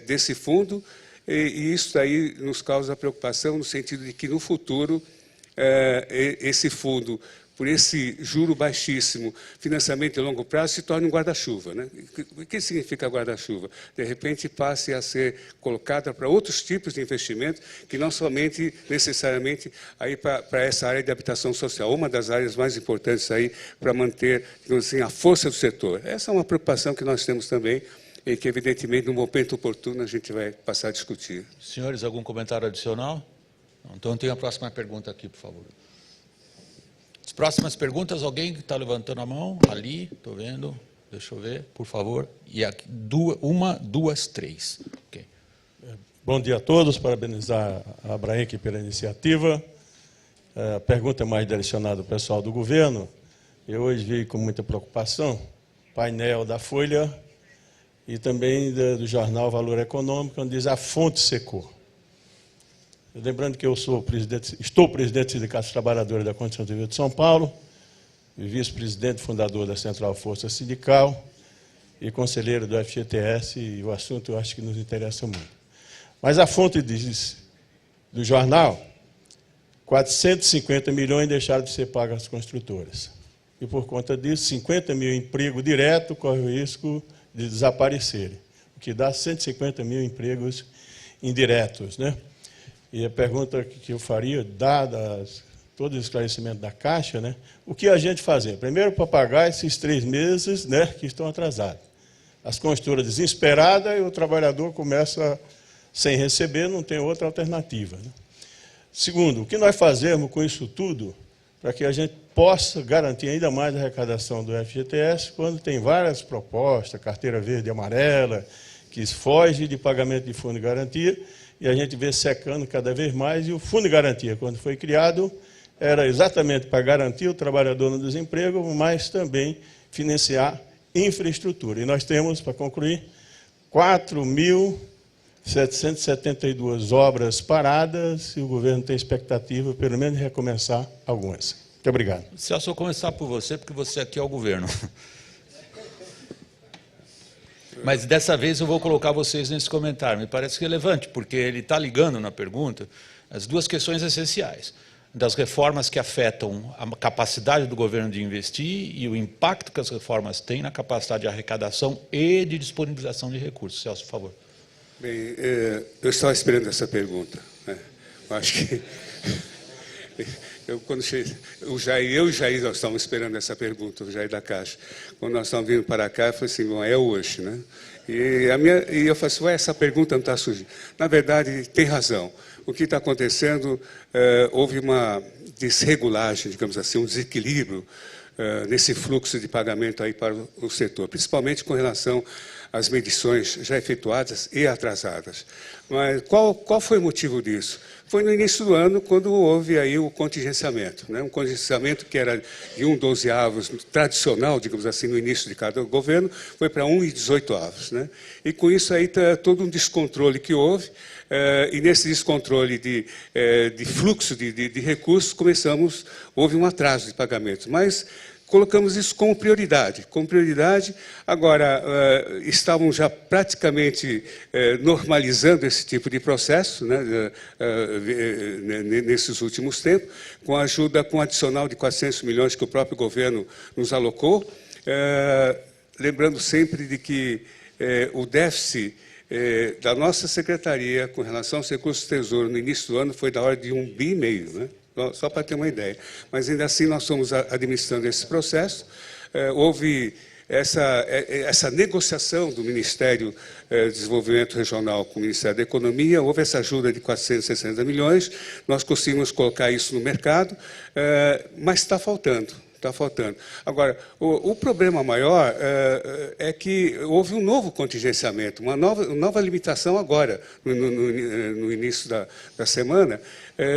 desse fundo, e isso aí nos causa preocupação no sentido de que, no futuro, esse fundo, por esse juro baixíssimo, financiamento de longo prazo, se torne um guarda-chuva, né? O que significa guarda-chuva? De repente, passe a ser colocada para outros tipos de investimento, que não somente, necessariamente, para essa área de habitação social, uma das áreas mais importantes aí para manter, digamos assim, a força do setor. Essa é uma preocupação que nós temos também, e que, evidentemente, no momento oportuno, a gente vai passar a discutir.
Senhores, algum comentário adicional? Então, tem a próxima pergunta aqui, por favor. As próximas perguntas, alguém que está levantando a mão? Ali, estou vendo. Deixa eu ver, por favor. E aqui, 1, 2, 3. Okay.
Bom dia a todos, parabenizar a Abraenc pela iniciativa. A pergunta é mais direcionada ao pessoal do governo. Eu hoje vi com muita preocupação painel da Folha e também do jornal Valor Econômico, onde diz a fonte secou. Lembrando que eu estou presidente do Sindicato dos Trabalhadores da Construção Civil de São Paulo, vice-presidente fundador da Central Força Sindical e conselheiro do FGTS, e o assunto eu acho que nos interessa muito. Mas a fonte diz, do jornal, 450 milhões deixaram de ser pagos às construtoras. E, por conta disso, 50 mil empregos diretos correm o risco de desaparecerem, o que dá 150 mil empregos indiretos, né? E a pergunta que eu faria, dadas todo o esclarecimento da Caixa, né, o que a gente fazer? Primeiro, para pagar esses 3 meses, né, que estão atrasados. As construtoras desesperadas e o trabalhador começa sem receber, não tem outra alternativa, né? Segundo, o que nós fazemos com isso tudo para que a gente possa garantir ainda mais a arrecadação do FGTS quando tem várias propostas, carteira verde e amarela, que foge de pagamento de fundo de garantia, e a gente vê secando cada vez mais, e o fundo de garantia, quando foi criado, era exatamente para garantir o trabalhador no desemprego, mas também financiar infraestrutura. E nós temos, para concluir, 4.772 obras paradas, e o governo tem expectativa, pelo menos, de recomeçar algumas. Muito obrigado.
Celso, eu vou começar por você, porque você aqui é o governo. Mas dessa vez eu vou colocar vocês nesse comentário. Me parece relevante, porque ele está ligando na pergunta as duas questões essenciais: das reformas que afetam a capacidade do governo de investir e o impacto que as reformas têm na capacidade de arrecadação e de disponibilização de recursos. Celso, por favor.
Bem, eu estava esperando essa pergunta, né? Eu acho que quando o Jair e o Jair nós estávamos esperando essa pergunta, o Jair da Caixa. Quando nós estávamos vindo para cá, eu falei assim, bom, é hoje, né? E eu falei assim, ué, essa pergunta não está surgindo. Na verdade, tem razão. O que está acontecendo, houve uma desregulagem, digamos assim, um desequilíbrio nesse fluxo de pagamento aí para o setor, principalmente com relação às medições já efetuadas e atrasadas. Mas qual foi o motivo disso? Foi no início do ano, quando houve aí o contingenciamento, né? Um contingenciamento que era de 1/12, tradicional, digamos assim, no início de cada governo, foi para 1/18, né? E com isso aí todo um descontrole que houve, e nesse descontrole de fluxo de recursos, houve um atraso de pagamentos, mas colocamos isso como prioridade. Agora, estavam já praticamente normalizando esse tipo de processo, né, nesses últimos tempos, com a ajuda, com o adicional de 400 milhões que o próprio governo nos alocou, lembrando sempre de que o déficit da nossa secretaria com relação aos recursos do Tesouro no início do ano foi da ordem de 1,5 bi, né? Só para ter uma ideia. Mas, ainda assim, nós estamos administrando esse processo. Houve essa negociação do Ministério do Desenvolvimento Regional com o Ministério da Economia, houve essa ajuda de 460 milhões, nós conseguimos colocar isso no mercado, mas está faltando. Agora, o problema maior é que houve um novo contingenciamento, uma nova limitação agora, no início da semana,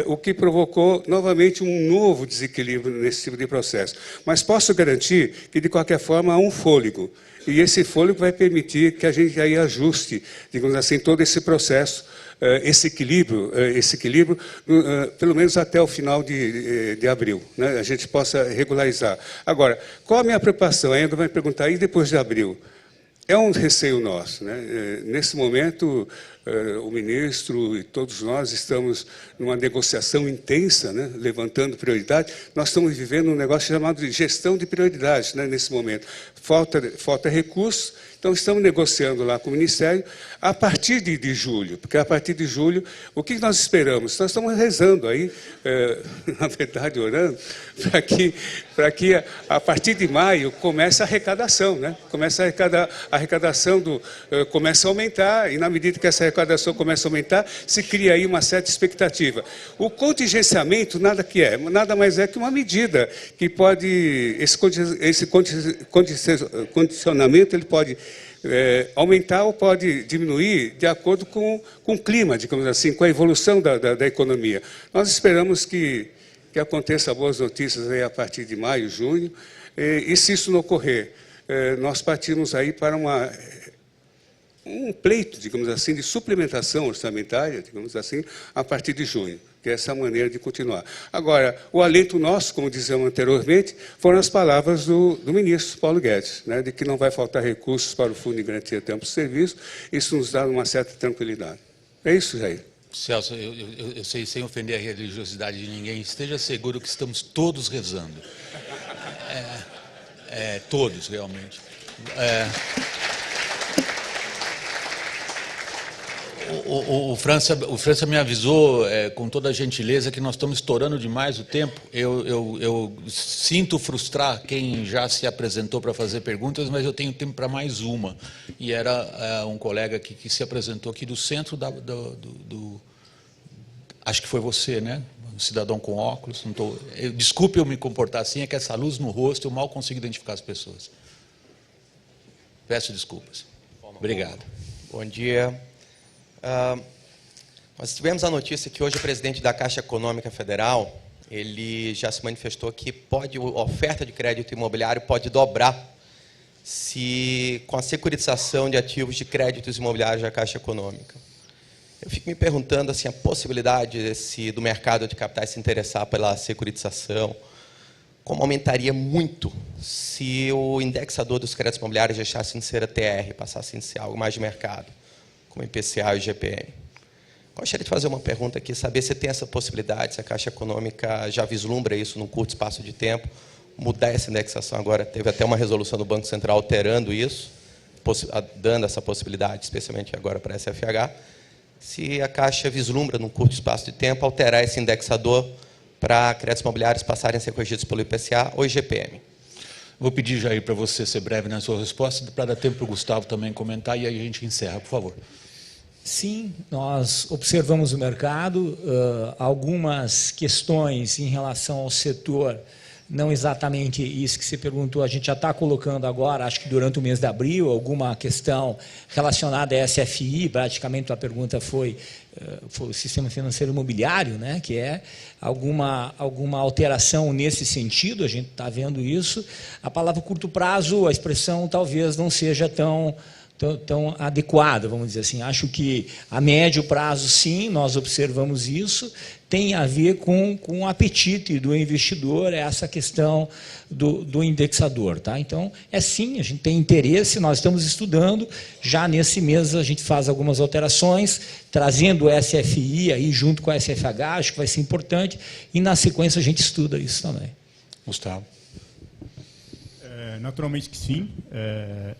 o que provocou novamente um novo desequilíbrio nesse tipo de processo. Mas posso garantir que, de qualquer forma, há um fôlego, e esse fôlego vai permitir que a gente aí ajuste, digamos assim, todo esse processo, esse equilíbrio, pelo menos até o final de abril, né? A gente possa regularizar. Agora, qual a minha preocupação? Ainda vai perguntar aí depois de abril. É um receio nosso, né? Nesse momento, o ministro e todos nós estamos numa negociação intensa, né? Levantando prioridades. Nós estamos vivendo um negócio chamado de gestão de prioridades, né? Nesse momento. Falta recursos, então estamos negociando lá com o Ministério a partir de julho, porque a partir de julho, o que nós esperamos? Nós estamos rezando aí, na verdade orando, para que a partir de maio comece a arrecadação, né? A arrecadação começa a aumentar, e na medida que essa arrecadação começa a aumentar, se cria aí uma certa expectativa. O contingenciamento nada mais é que uma medida que pode, esse condicionamento, ele pode aumentar ou pode diminuir de acordo com o clima, digamos assim, com a evolução da economia. Nós esperamos que aconteça boas notícias aí a partir de maio, junho, e se isso não ocorrer, nós partimos aí para um pleito, digamos assim, de suplementação orçamentária, digamos assim, a partir de junho, que é essa maneira de continuar. Agora, o alento nosso, como dizemos anteriormente, foram as palavras do ministro Paulo Guedes, né, de que não vai faltar recursos para o Fundo de Garantia de Tempo de Serviço. Isso nos dá uma certa tranquilidade. É isso, Jair.
Celso, eu sei, sem ofender a religiosidade de ninguém, esteja seguro que estamos todos rezando. Todos, realmente. O França me avisou com toda a gentileza que nós estamos estourando demais o tempo. Eu sinto frustrar quem já se apresentou para fazer perguntas, mas eu tenho tempo para mais uma. E era um colega que se apresentou aqui do centro acho que foi você, né? Um cidadão com óculos. Desculpe eu me comportar assim, é que essa luz no rosto eu mal consigo identificar as pessoas. Peço desculpas. Obrigado.
Bom dia. Nós tivemos a notícia que hoje o presidente da Caixa Econômica Federal, ele já se manifestou que a oferta de crédito imobiliário pode dobrar com a securitização de ativos de créditos imobiliários da Caixa Econômica. Eu fico me perguntando assim, a possibilidade do mercado de capitais se interessar pela securitização, como aumentaria muito se o indexador dos créditos imobiliários deixasse de ser a TR, passasse a ser algo mais de mercado, como IPCA e IGPM. Gostaria de fazer uma pergunta aqui, saber se tem essa possibilidade, se a Caixa Econômica já vislumbra isso num curto espaço de tempo, mudar essa indexação agora. Teve até uma resolução do Banco Central alterando isso, dando essa possibilidade, especialmente agora para a SFH. Se a Caixa vislumbra, num curto espaço de tempo, alterar esse indexador para créditos imobiliários passarem a ser corrigidos pelo IPCA ou IGPM.
Vou pedir, Jair, para você ser breve na sua resposta, para dar tempo para o Gustavo também comentar, e aí a gente encerra, por favor.
Sim, nós observamos o mercado, algumas questões em relação ao setor, não exatamente isso que você perguntou, a gente já está colocando agora, acho que durante o mês de abril, alguma questão relacionada à SFI, praticamente a pergunta foi o sistema financeiro imobiliário, né, que é alguma alteração nesse sentido, a gente está vendo isso. A palavra curto prazo, a expressão talvez não seja tão adequada, vamos dizer assim. Acho que a médio prazo, sim, nós observamos isso, tem a ver com o apetite do investidor, essa questão do indexador. Tá? Então, sim, a gente tem interesse, nós estamos estudando, já nesse mês a gente faz algumas alterações, trazendo o SFI aí junto com a SFH, acho que vai ser importante, e na sequência a gente estuda isso também.
Gustavo.
Naturalmente que sim,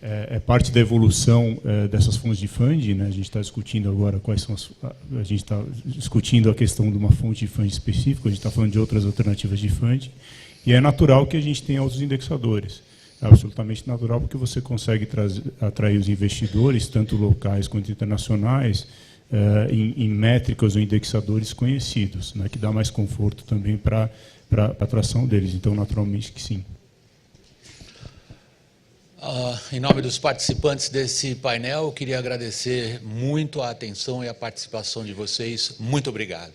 é parte da evolução dessas fontes de funding, né? A gente está discutindo agora quais são a gente está discutindo a questão de uma fonte de funding específica, a gente está falando de outras alternativas de funding, e é natural que a gente tenha outros indexadores. É absolutamente natural, porque você consegue atrair os investidores, tanto locais quanto internacionais, em métricas ou indexadores conhecidos, né? Que dá mais conforto também para a atração deles. Então, naturalmente que sim.
Em nome dos participantes desse painel, eu queria agradecer muito a atenção e a participação de vocês. Muito obrigado.